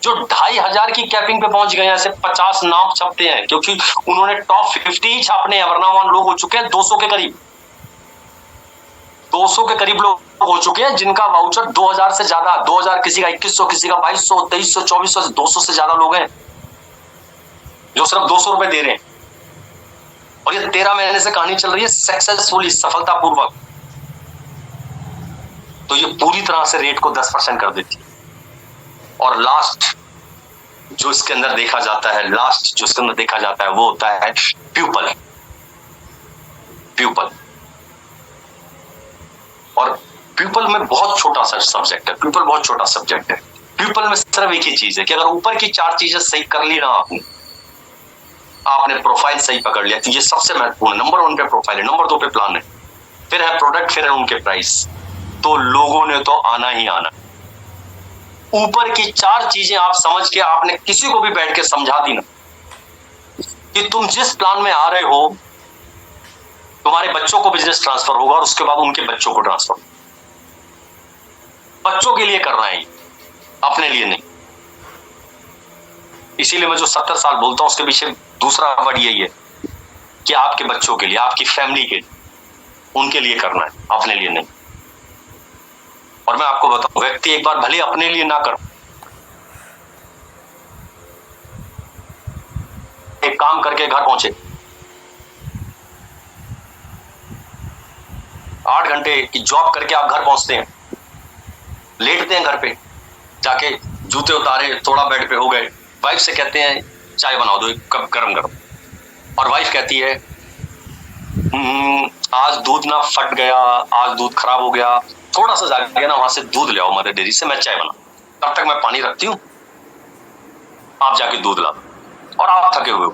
S1: जो 2500 की कैपिंग पे पहुंच गए हैं, ऐसे 50 नाम छपते हैं, क्योंकि उन्होंने टॉप 50 ही छापने हैं, वरना वहां लोग हो चुके हैं 200 के करीब। 200 के करीब लोग हो चुके हैं जिनका वाउचर 2000 से ज्यादा, 2000 किसी का 2100, किसी का 2200, 2300, 2400, 200 से ज्यादा लोग हैं जो सिर्फ 200 रुपए दे रहे हैं। और ये 13 महीने से कहानी चल रही है सक्सेसफुली, सफलतापूर्वक। तो ये पूरी तरह से रेट को 10% कर देती है। और लास्ट जो इसके अंदर देखा जाता है, वो होता है प्यूपल। और प्यूपल में बहुत छोटा सा सब्जेक्ट है, प्यूपल में सिर्फ एक ही चीज है कि अगर ऊपर की 4 चीजें सही कर ली ना आपने प्रोफाइल सही पकड़ लिया, तो ये सबसे महत्वपूर्ण। नंबर 1 पे प्रोफाइल है, नंबर 2 पे प्लान है, फिर है प्रोडक्ट, फिर है उनके प्राइस। तो लोगों ने तो आना ही आना। ऊपर की 4 चीजें आप समझ के आपने किसी को भी बैठ के समझा दी ना कि तुम जिस प्लान में आ रहे हो, तुम्हारे बच्चों को बिजनेस ट्रांसफर होगा और उसके बाद उनके बच्चों को ट्रांसफर। बच्चों के लिए कर रहे हैं, अपने लिए नहीं। इसीलिए मैं जो 70 साल बोलता हूं उसके पीछे दूसरा वर्ड यही है कि आपके बच्चों के लिए, आपकी फैमिली के लिए, उनके लिए करना है, अपने लिए नहीं। और मैं आपको बताऊं, व्यक्ति एक बार भले अपने लिए ना कर, एक काम करके घर पहुंचे, 8 घंटे की जॉब करके आप घर पहुंचते हैं, लेटते हैं घर पे जाके, जूते उतारे, थोड़ा बेड पे हो गए, वाइफ से कहते हैं चाय बना दो 1 कप गरम गरम, और वाइफ कहती है आज दूध ना फट गया, आज दूध खराब हो गया, थोड़ा सा जाके ना वहां से दूध ले आओ मदर डेयरी से, मैं चाय बना, तब तक मैं पानी रखती हूँ, आप जाके दूध ला। और आप थके हुए हो,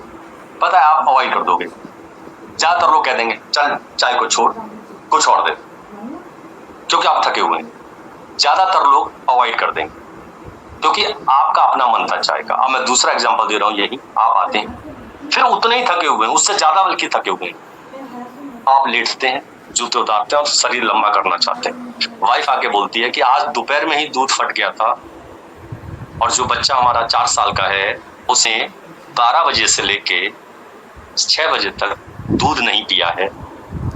S1: पता है आप अवॉइड कर दोगे। ज्यादातर लोग कह देंगे चल चाय को छोड़ कुछ और दे, क्योंकि आप थके हुए हैं। ज्यादातर लोग अवॉइड कर देंगे क्योंकि आपका अपना मन था चाय का। अब मैं दूसरा एग्जांपल दे रहा हूं, यही आप आते हैं, फिर उतने ही थके हुए हैं, उससे ज्यादा बल्कि थके हुए हैं, आप लेटते हैं, जूते उतारते हैं और शरीर लंबा करना चाहते हैं। वाइफ आके बोलती है कि आज दोपहर में ही दूध फट गया था और जो बच्चा हमारा 4 साल का है उसे 12 बजे से लेके 6 बजे तक दूध नहीं पिया है,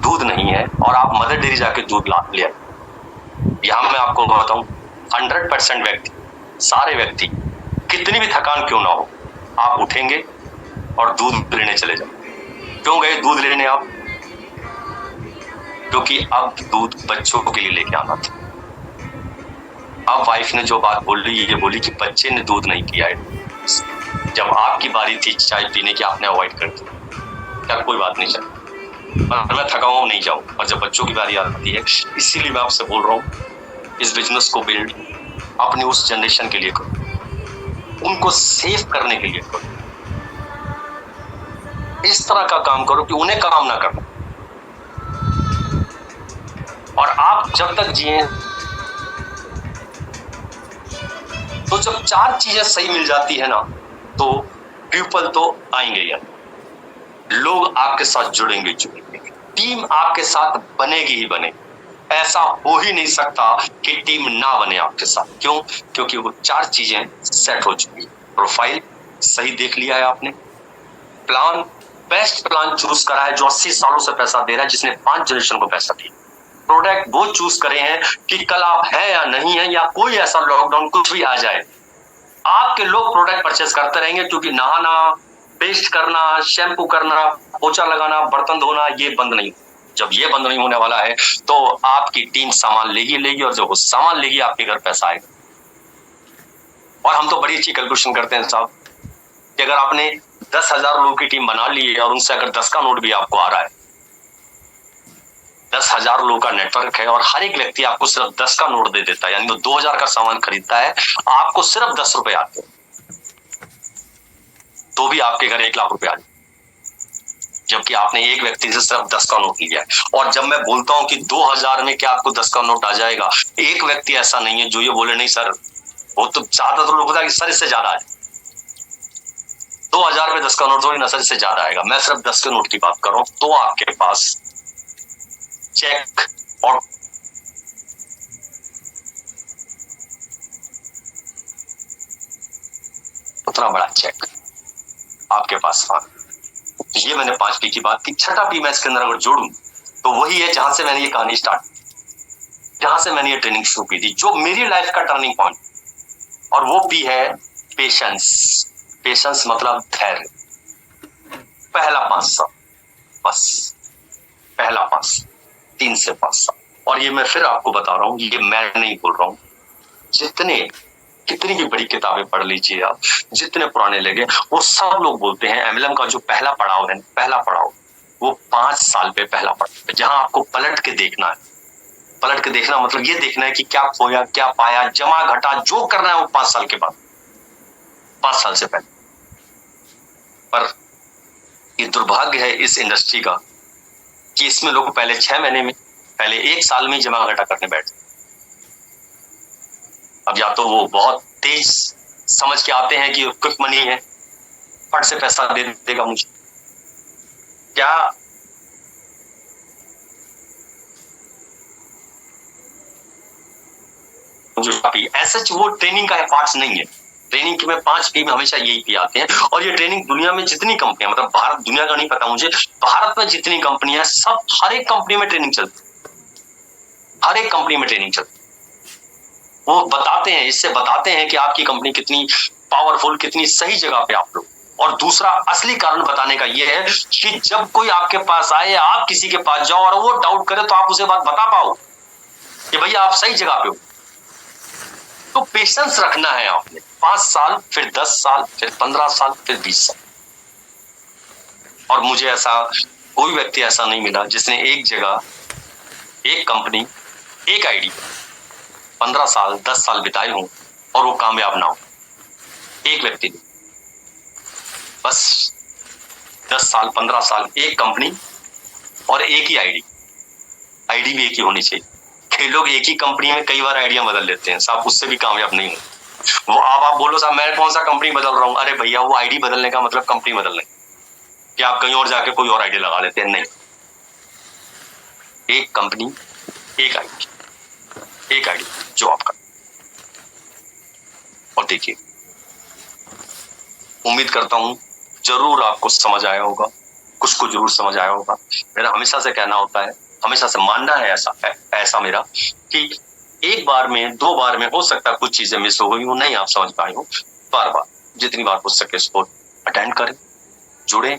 S1: दूध नहीं है, और आप मदर डेयरी जाके दूध ला लिया। यहां मैं आपको बताऊं 100% व्यक्ति, सारे व्यक्ति, कितनी भी थकान क्यों ना हो, आप उठेंगे और दूध लेने चले जाओ। क्यों गए दूध लेने आप? क्योंकि अब दूध बच्चों के लिए लेके आना था। अब वाइफ ने जो बात बोली, ये बोली कि बच्चे ने दूध नहीं पिया है, जब आपकी बारी थी चाय पीने की आपने अवॉइड कर दी। क्या कोई बात नहीं, चल मैं थका हूं नहीं जाऊं, और जब बच्चों की बारी आती है, इसीलिए मैं आपसे बोल रहा हूं इस बिजनेस को बिल्ड अपनी उस जनरेशन के लिए करो, उनको सेव करने के लिए करो, इस तरह का काम करो कि उन्हें काम ना करना। और आप जब तक जिए, तो जब 4 चीजें सही मिल जाती है ना, तो पीपल तो आएंगे यार, लोग आपके साथ जुड़ेंगे, टीम आपके साथ बनेगी ही बनेगी। ऐसा हो ही नहीं सकता कि टीम ना बने आपके साथ। क्यों? क्योंकि वो 4 चीजें सेट हो चुकी है। प्रोफाइल सही देख लिया है आपने, प्लान, बेस्ट प्लान चूज करा है जो 80 सालों से पैसा दे रहा है, जिसने 5 जनरेशन को पैसा दिया। प्रोडक्ट वो चूज करे हैं कि कल आप हैं या नहीं है, या कोई ऐसा लॉकडाउन कुछ भी आ जाए, आपके लोग प्रोडक्ट परचेस करते रहेंगे, क्योंकि नहाना, पेस्ट करना, शैम्पू करना, पोछा लगाना, बर्तन धोना, ये बंद नहीं। जब ये बंद नहीं होने वाला है तो आपकी टीम सामान लेगी, और जब वो सामान लेगी आपके घर पैसा आएगा। और हम तो बड़ी अच्छी कैलकुलेशन करते हैं साहब कि अगर आपने 10,000 लोगों की टीम बना ली है और उनसे अगर 10 का नोट भी आपको आ रहा है, 10,000 लोगों का नेटवर्क है और हर एक व्यक्ति आपको सिर्फ 10 का नोट दे देता है, यानी वो 2,000 का सामान खरीदता है, आपको सिर्फ 10 रुपए आते हैं, तो भी आपके घर 1 लाख रुपए आ जाए, जबकि आपने एक व्यक्ति से सिर्फ 10 का नोट लिया है। और जब मैं बोलता हूं कि 2,000 में क्या आपको 10 का नोट आ जाएगा, एक व्यक्ति ऐसा नहीं है जो ये बोले नहीं सर, वो तो ज्यादा तो लोग होता है कि सर इससे ज्यादा आए, 2,000 में 10 का नोट थोड़ी ना सर, इससे ज्यादा आएगा। मैं सिर्फ 10 के नोट की बात कर रहा हूं। तो आपके पास चेक और उतना बड़ा चेक आपके पास। हाँ, ये मैंने 5 पी की बात की। 6ठा पी मैं इसके अंदर अगर जोड़ूं तो वही है जहां से मैंने ये कहानी स्टार्ट, जहां से मैंने ये ट्रेनिंग शुरू की थी, जो मेरी लाइफ का टर्निंग पॉइंट, और वो पी है पेशेंस। पेशेंस मतलब धैर्य। पहला 5 साल, बस पहला 5 साल, 3 से 5 साल। और ये मैं फिर आपको बता रहा हूं, ये मैं नहीं बोल रहा हूं, कितनी भी बड़ी किताबें पढ़ लीजिए आप, जितने पुराने लगे, वो सब लोग बोलते हैं एमएलएम का जो पहला पड़ाव है, पहला पड़ाव वो 5 साल पे पहला पड़ाव है, जहां आपको पलट के देखना है। पलट के देखना मतलब ये देखना है कि क्या खोया, क्या पाया, जमा घटा, जो करना है वो 5 साल के बाद, 5 साल से पहले। पर ये दुर्भाग्य है इस इंडस्ट्री का कि इसमें लोग पहले 6 महीने में, पहले 1 साल में जमा घटा करने बैठते। अब या तो वो बहुत तेज समझ के आते हैं कि क्विक मनी है, फट से पैसा दे देगा मुझे, क्या ऐसा वो ट्रेनिंग का पार्ट्स नहीं है। ट्रेनिंग के में 5 पी में हमेशा यही पी आते हैं। और ये ट्रेनिंग दुनिया में जितनी कंपनियां, मतलब भारत, दुनिया का नहीं पता मुझे, भारत में जितनी कंपनियां, सब हर एक कंपनी में ट्रेनिंग चलती, हर एक कंपनी में ट्रेनिंग चलती। वो बताते हैं, इससे बताते हैं कि आपकी कंपनी कितनी पावरफुल, कितनी सही जगह पे आप लोग। और दूसरा असली कारण बताने का यह है कि जब कोई आपके पास आए, आप किसी के पास जाओ और वो डाउट करे, तो आप उसे बात बता पाओ कि भैया आप सही जगह पे हो। तो पेशेंस रखना है आपने, 5 साल, फिर 10 साल, फिर 15 साल, फिर 20 साल। और मुझे ऐसा कोई व्यक्ति ऐसा नहीं मिला जिसने एक जगह, एक कंपनी, एक आईडी 15 साल 10 साल बिताए हों और वो कामयाब ना हो। एक व्यक्ति ने बस 10 साल 15 साल एक कंपनी और एक ही आईडी भी एक ही होनी चाहिए। कई लोग एक ही कंपनी में कई बार आइडिया बदल लेते हैं साहब, उससे भी कामयाब नहीं हो। वो आप बोलो साहब मैं कौन सा कंपनी बदल रहा हूं, अरे भैया वो आईडी बदलने का मतलब कंपनी बदलने कि आप कहीं और जाके कोई और आईडी लगा लेते हैं, नहीं। एक कंपनी, एक आईडी जो आपका। और देखिए, उम्मीद करता हूं जरूर आपको समझ आया होगा, कुछ को जरूर समझ आया होगा। मेरा हमेशा से कहना होता है, हमेशा से मानना है ऐसा मेरा कि एक बार में, 2 बार में हो सकता है कुछ चीजें मिस हो गई हो, नहीं आप समझ पाए हो, बार बार जितनी बार हो सके उसको अटेंड करें, जुड़े,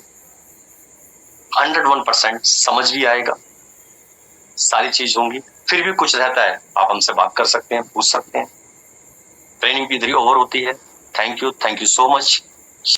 S1: 101% समझ भी आएगा, सारी चीज होंगी। फिर भी कुछ रहता है, आप हमसे बात कर सकते हैं, पूछ सकते हैं। ट्रेनिंग भी इधर ओवर होती है। Thank you so much.